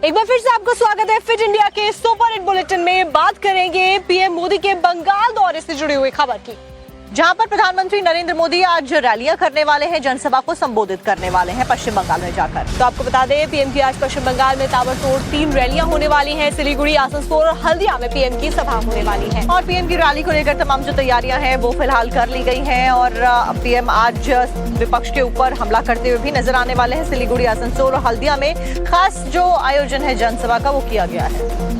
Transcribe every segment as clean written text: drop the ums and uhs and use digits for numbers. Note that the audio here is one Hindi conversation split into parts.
एक बार फिर से आपका स्वागत है फिट इंडिया के सुपर हिट बुलेटिन में। बात करेंगे पीएम मोदी के बंगाल दौरे से जुड़ी हुई खबर की, जहां पर प्रधानमंत्री नरेंद्र मोदी आज रैलियां करने वाले हैं, जनसभा को संबोधित करने वाले हैं पश्चिम बंगाल में जाकर। तो आपको बता दें, पीएम की आज पश्चिम बंगाल में ताबड़तोड़ 3 रैलियां होने वाली हैं। सिलीगुड़ी, आसनसोल और हल्दिया में पीएम की सभा होने वाली है और पीएम की रैली को लेकर तमाम जो तैयारियां हैं वो फिलहाल कर ली गई हैं और पीएम आज विपक्ष के ऊपर हमला करते हुए भी नजर आने वाले हैं। सिलीगुड़ी, आसनसोल और हल्दिया में खास जो आयोजन है जनसभा का वो किया गया है।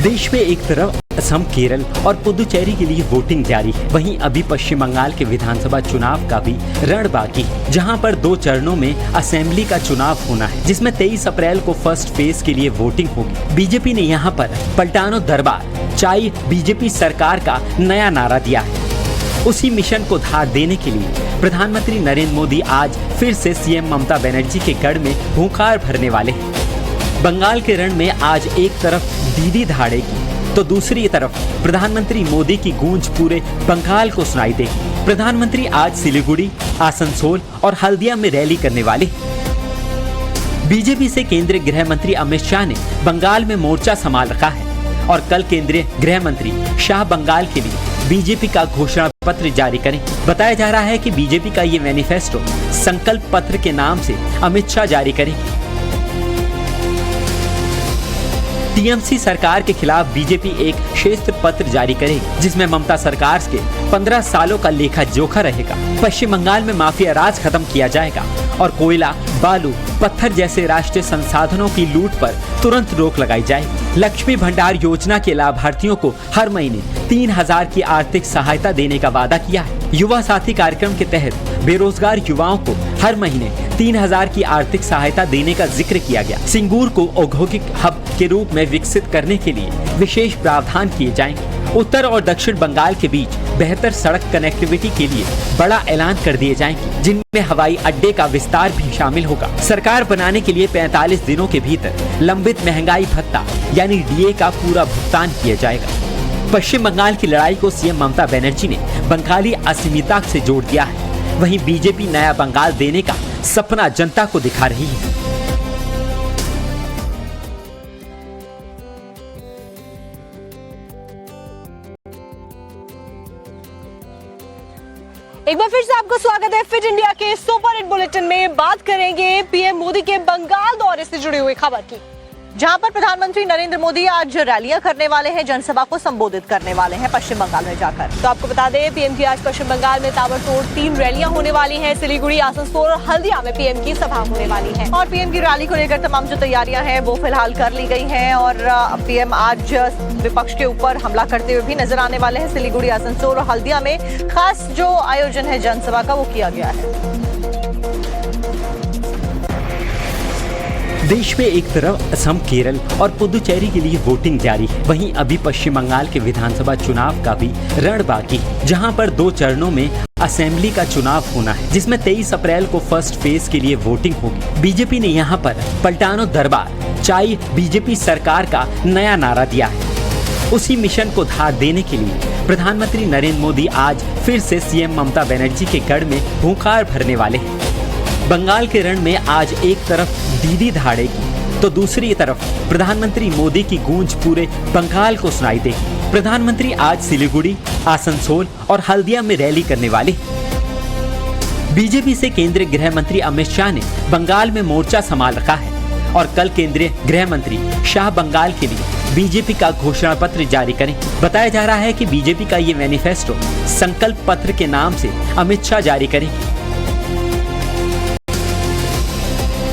देश में एक तरफ असम, केरल और पुदुचेरी के लिए वोटिंग जारी है, वहीं अभी पश्चिम बंगाल के विधानसभा चुनाव का भी रण बाकी है, जहां पर 2 चरणों में असेंबली का चुनाव होना है, जिसमें 23 अप्रैल को फर्स्ट फेज के लिए वोटिंग होगी। बीजेपी ने यहां पर पलटानो दरबार चाय बीजेपी सरकार का नया नारा दिया है। उसी मिशन को धार देने के लिए प्रधानमंत्री नरेंद्र मोदी आज फिर से सीएम ममता बनर्जी के गढ़ में हुंकार भरने वाले हैं। बंगाल के रण में आज एक तरफ दीदी धाड़ेगी तो दूसरी तरफ प्रधानमंत्री मोदी की गूंज पूरे बंगाल को सुनाई देगी। प्रधानमंत्री आज सिलीगुड़ी, आसनसोल और हल्दिया में रैली करने वाले हैं। बीजेपी से केंद्रीय गृह मंत्री अमित शाह ने बंगाल में मोर्चा संभाल रखा है और कल केंद्रीय गृह मंत्री शाह बंगाल के लिए बीजेपी का घोषणा पत्र जारी करें। बताया जा रहा है कि बीजेपी का ये मैनिफेस्टो संकल्प पत्र के नाम से अमित शाह जारी करेंगे। टीएमसी सरकार के खिलाफ बीजेपी एक श्वेत पत्र जारी करेगी, जिसमें ममता सरकार के 15 सालों का लेखा जोखा रहेगा। पश्चिम बंगाल में माफिया राज खत्म किया जाएगा और कोयला, बालू, पत्थर जैसे राष्ट्रीय संसाधनों की लूट पर तुरंत रोक लगाई जाएगी। लक्ष्मी भंडार योजना के लाभार्थियों को हर महीने 3000 की आर्थिक सहायता देने का वादा किया है। युवा साथी कार्यक्रम के तहत बेरोजगार युवाओं को हर महीने 3000 की आर्थिक सहायता देने का जिक्र किया गया। सिंगूर को औद्योगिक हब के रूप में विकसित करने के लिए विशेष प्रावधान किए जाएंगे। उत्तर और दक्षिण बंगाल के बीच बेहतर सड़क कनेक्टिविटी के लिए बड़ा ऐलान कर दिए जाएंगे, जिनमें हवाई अड्डे का विस्तार भी शामिल होगा। सरकार बनाने के लिए 45 दिनों के भीतर लंबित महंगाई भत्ता यानी डीए का पूरा भुगतान किया जाएगा। पश्चिम बंगाल की लड़ाई को सीएम ममता बनर्जी ने बंगाली अस्मिता से जोड़ दिया है, वहीं बीजेपी नया बंगाल देने का सपना जनता को दिखा रही है। एक बार फिर से आपका स्वागत है फिट इंडिया के सुपर हिट बुलेटिन में। बात करेंगे पीएम मोदी के बंगाल दौरे से जुड़ी हुई खबर की, जहां पर प्रधानमंत्री नरेंद्र मोदी आज रैलियां करने वाले हैं, जनसभा को संबोधित करने वाले हैं पश्चिम बंगाल में जाकर। तो आपको बता दें, पीएम की आज पश्चिम बंगाल में ताबड़तोड़ 3 रैलियां होने वाली हैं। सिलीगुड़ी, आसनसोल और हल्दिया में पीएम की सभा होने वाली है और पीएम की रैली को लेकर तमाम जो तैयारियां हैं वो फिलहाल कर ली गई हैं और पीएम आज विपक्ष के ऊपर हमला करते हुए भी नजर आने वाले हैं। सिलीगुड़ी, आसनसोल और हल्दिया में खास जो आयोजन है जनसभा का वो किया गया है। देश में एक तरफ असम, केरल और पुदुचेरी के लिए वोटिंग जारी है, वहीं अभी पश्चिम बंगाल के विधानसभा चुनाव का भी रण बाकी है, जहां पर 2 चरणों में असेंबली का चुनाव होना है, जिसमें 23 अप्रैल को फर्स्ट फेज के लिए वोटिंग होगी। बीजेपी ने यहां पर पलटानो दरबार चाय बीजेपी सरकार का नया नारा दिया है। उसी मिशन को धार देने के लिए प्रधानमंत्री नरेंद्र मोदी आज फिर से सीएम ममता बनर्जी के गढ़ में हुंकार भरने वाले हैं। बंगाल के रण में आज एक तरफ दीदी धाड़ेगी तो दूसरी तरफ प्रधानमंत्री मोदी की गूंज पूरे बंगाल को सुनाई देगी। प्रधानमंत्री आज सिलीगुड़ी, आसनसोल और हल्दिया में रैली करने वाले हैं। बीजेपी से केंद्रीय गृह मंत्री अमित शाह ने बंगाल में मोर्चा संभाल रखा है और कल केंद्रीय गृह मंत्री शाह बंगाल के लिए बीजेपी का घोषणा पत्र जारी करें। बताया जा रहा है कि बीजेपी का ये मैनिफेस्टो संकल्प पत्र के नाम से अमित शाह जारी करेंगे।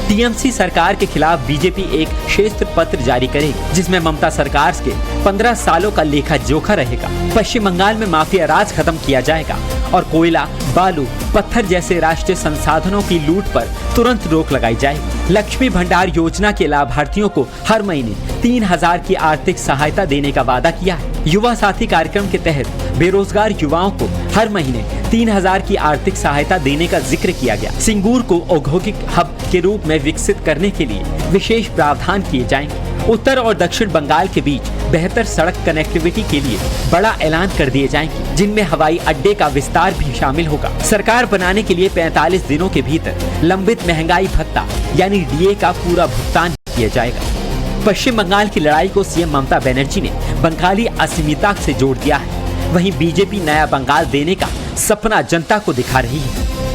टीएमसी सरकार के खिलाफ बीजेपी एक श्वेत पत्र जारी करेगी, जिसमें ममता सरकार के 15 सालों का लेखा जोखा रहेगा। पश्चिम बंगाल में माफिया राज खत्म किया जाएगा और कोयला, बालू, पत्थर जैसे राष्ट्रीय संसाधनों की लूट पर तुरंत रोक लगाई जाएगी। लक्ष्मी भंडार योजना के लाभार्थियों को हर महीने 3000 की आर्थिक सहायता देने का वादा किया है। युवा साथी कार्यक्रम के तहत बेरोजगार युवाओं को हर महीने 3000 की आर्थिक सहायता देने का जिक्र किया गया। सिंगूर को औद्योगिक हब के रूप में विकसित करने के लिए विशेष प्रावधान किए जाएंगे। उत्तर और दक्षिण बंगाल के बीच बेहतर सड़क कनेक्टिविटी के लिए बड़ा ऐलान कर दिए जाएंगे, जिनमें हवाई अड्डे का विस्तार भी शामिल होगा। सरकार बनाने के लिए 45 दिनों के भीतर लंबित महंगाई भत्ता यानी डीए का पूरा भुगतान किया जाएगा। पश्चिम बंगाल की लड़ाई को सीएम ममता बनर्जी ने बंगाली अस्मिता से जोड़ दिया है। वहीं बीजेपी नया बंगाल देने का सपना जनता को दिखा रही है।